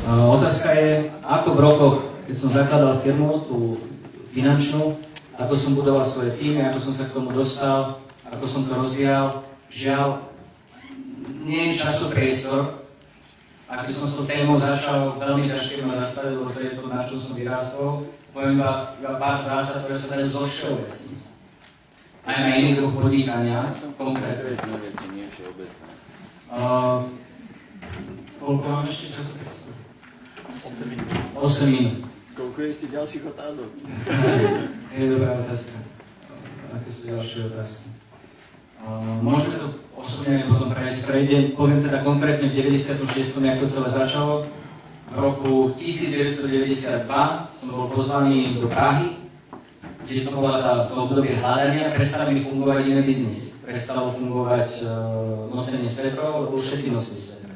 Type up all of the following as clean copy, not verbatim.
Otázka je, ako v rokoch, keď som zakladal firmu, tú finančnú, ako som budoval svoje týmy, ako som sa k tomu dostal, ako som to rozvíjal. Žiaľ, nie je časopriestor. A keď som s tou témou začal, veľmi ťažké ma zastavilo, to je to, na čo som vyrástol. Poviem iba pár zásad, ktoré sa dajú zovšeobecniť. Aj na iný druh podnikania, konkrétne. Nie všeobecné. Koľko mám ešte časopriestoru? 8 minút. 8 minút. Koľko je ešte ďalších otázok? Je dobrá otázka. Aké sú ďalšie otázky? Môžeme to osobne potom prejdem. Poviem teda konkrétne v 96. jak to celé začalo. V roku 1992 som bol pozvaný do Prahy, kde to bola to obdobie hľadania, prestali mi fungovať iné biznisy. Prestalo fungovať nosenie svetrov, lebo všetci nosili svetre.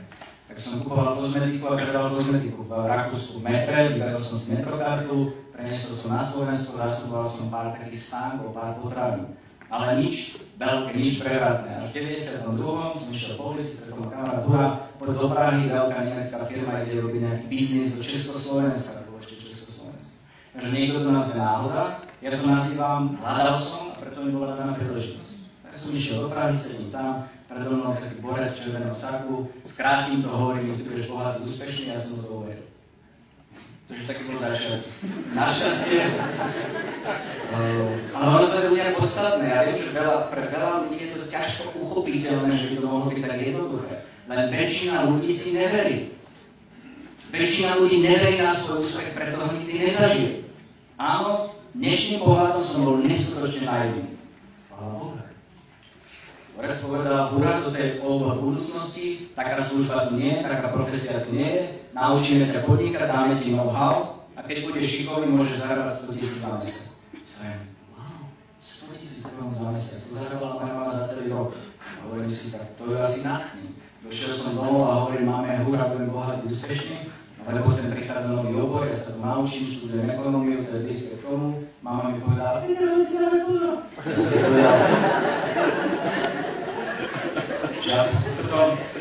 Tak som kupoval kozmetiku a predával kozmetiku v Rakúsku v metre, vybral som si metrokartu, preniesol som na Slovensko, zasoboval som pár takých stánkov, pár potravín. Ale nič veľké, nič prevratné. Až v 92. som išiel po ulici, stretol kamarátura, poď do Prahy, veľká nemecká firma, kde robí nejaký biznis do Československa, to bolo ešte Československo. Takže niekto to nazve náhoda, ja to nazývam hľadal som a preto mi bola daná príležitosť. Tak som išiel do Prahy, sedím tam, predo mnou taký borec v červenom saku, skrátim to, hovorím, ty budeš bohatý, úspešný, ja som to uveril. Takže taký bol začiatok. Našťastie. Ale ono to je ľudia podstatné. Ja viem, že pre veľa ľudí je to ťažko uchopiteľné, že by to mohlo byť tak jednoduché. Len väčšina ľudí si neverí. Väčšina ľudí neverí na svoj úspech, preto ho nikdy nezažije. Áno, dnešným pohľadom som bol neskutočne naivný. Borec povedal, hurá, do tej budúcnosti, taká služba tu nie je, taká profesia tu nie je, naučíme ťa podnikať, dáme ti know-how a keď budeš šikovný, môžeš zarábať 100 000 za mesiac. Wow, 100 000 korún za mesiac, to zarábala moja mama za celý rok. A hovorím si tak, to je asi nadchný. Došiel som domov a hovorím, máme hurá, budem bohatý, úspešný, lebo sem prichádza nový obor, ja sa to naučím, študujem ekonómiu, to je blízke k tomu. Mama mi povedala, vydali si dáme pozor.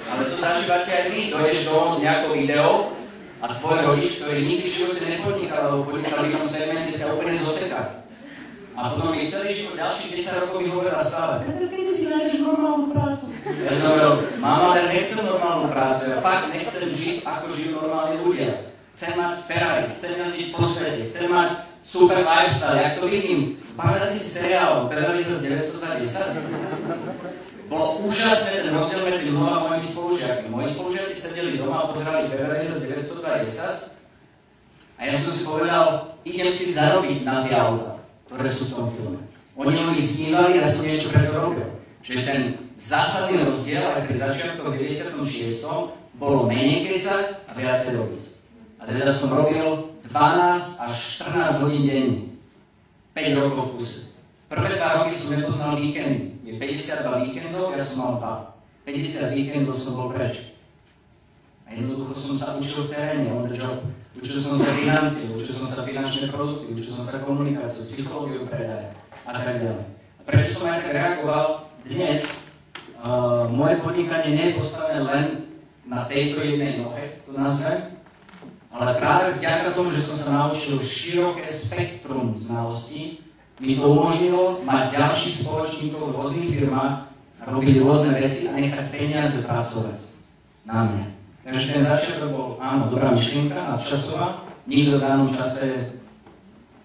Ale to zažívate aj vy, dojdeš domov s nejakou videou a tvoj rodič, ktorý nikdy v živote nepodnikal, alebo podnikal v inom segmente, ťa úplne zoseká. A potom mi celý život, ďalších 10 rokov mi hovorila stále, Peter, kedy si nájdeš normálnu prácu? Ja som hovoril, mama, ale nechcem normálnu prácu, ja fakt nechcem žiť, ako žijú normálni ľudia. Chcem mať Ferrari, chcem jazdiť po svete, chcem mať super lifestyle, jak to vidím. Pamätáte si seriál Beverly Hills 90210? Bolo úžasné ten rozdiel medzi mnou a mojimi spolužiakmi. Moji spolužiaci sedeli doma a pozerali Beverly Hills 90210 a ja som si povedal, idem si zarobiť na tie auta, ktoré sú v tom filme. Oni o nich snívali a ja som niečo preto robil. Čiže ten zásadný rozdiel aj pri začiatku v 96. bolo menej kecať a viacej robiť. A teda som robil 12 až 14 hodín denne. 5 rokov v kuse. Prvé 2 roky som nepoznal víkendy. Je 52 víkendov, ja som mal 2. 50 víkendov som bol preč. A jednoducho som sa učil v teréne, on the job. Učil som sa financie, učil som sa finančné produkty, učil som sa komunikáciu, psychológiu predaja a tak ďalej. A prečo som aj tak reagoval? Dnes moje podnikanie nie je postavené len na tejto jednej nohe, to nazvem, ale práve vďaka tomu, že som sa naučil široké spektrum znalostí, mi to umožnilo mať ďalších spoločníkov v rôznych firmách a robiť rôzne veci a nechať peniaze pracovať na mňa. Takže ten začiatok bol, áno, dobrá myšlienka, nadčasová, nikto v danom čase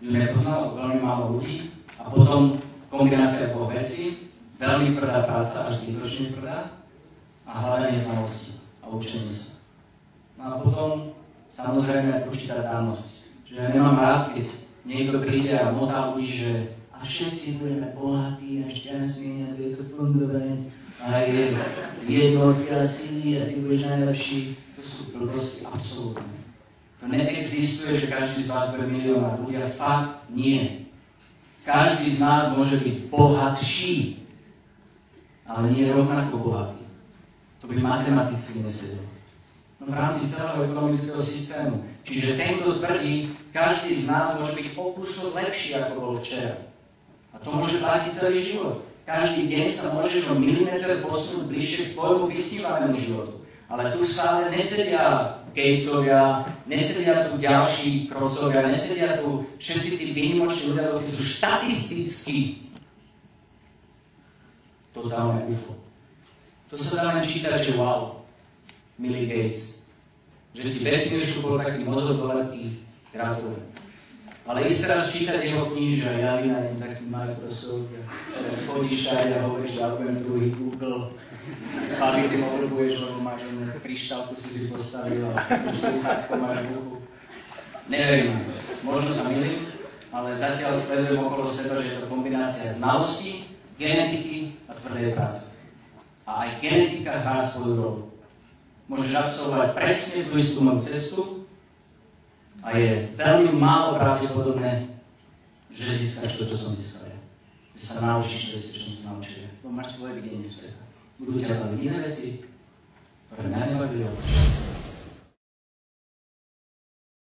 ju nepoznal, veľmi málo ľudí a potom kombinácia dvoch vecí, veľmi tvrdá práca, až zbytočne tvrdá a hľadanie znalostí a učenie sa. No a potom samozrejme určitá danosť. Čiže ja nemám rád, keď niekto príde a motá ľudí, že a všetci budeme bohatí a šťastní a bude to fungovať a je jednotka síly a ty budeš najlepší. To sú blbosti absolútne. To neexistuje, že každý z vás bude milionár. Ľudia, fakt nie. Každý z nás môže byť bohatší, ale nie rovnako bohatý. To by matematicky nesedelo. No v rámci celého ekonomického systému. Čiže ten, kto tvrdí, každý z nás môže byť o kúsok lepší, ako bol včera. A to môže platiť celý život. Každý deň sa môžeš o milimeter posunúť bližšie k tvojmu vysnívanému životu. A Ale tu v sále nesedia Gatesovia, nesedia tu ďalší krocovia, nesedia tu všetci tí výnimoční ľudia, ktorí sú štatisticky totálne UFO. To sa dá len čítať, že wow, milý Gates, že ti vesmír šupol taký mozog do veľkých, gratulujem. Ale ísť raz čítať jeho kniža, ja vynájem taký Microsoft, teraz chodíš aj a hovoríš, že ja budem druhý Google, Pali, ty ma obľúbuješ, lebo máš kryštálku si postavil a slúchátko máš v uchu. Neverím, možno sa milím, ale zatiaľ sledujem okolo seba, že je to kombinácia znalostí, genetiky a tvrdej práce. A aj genetika hrá svoju rolu. Môžeš absolvovať presne tú istú moju cestu a je veľmi málo pravdepodobné, že získaš to, čo som získal. Že sa naučíš to, čo som sa naučil. Lebo máš svoje videnie sveta. Budú ťa baviť iné veci, ktoré mňa nebavili.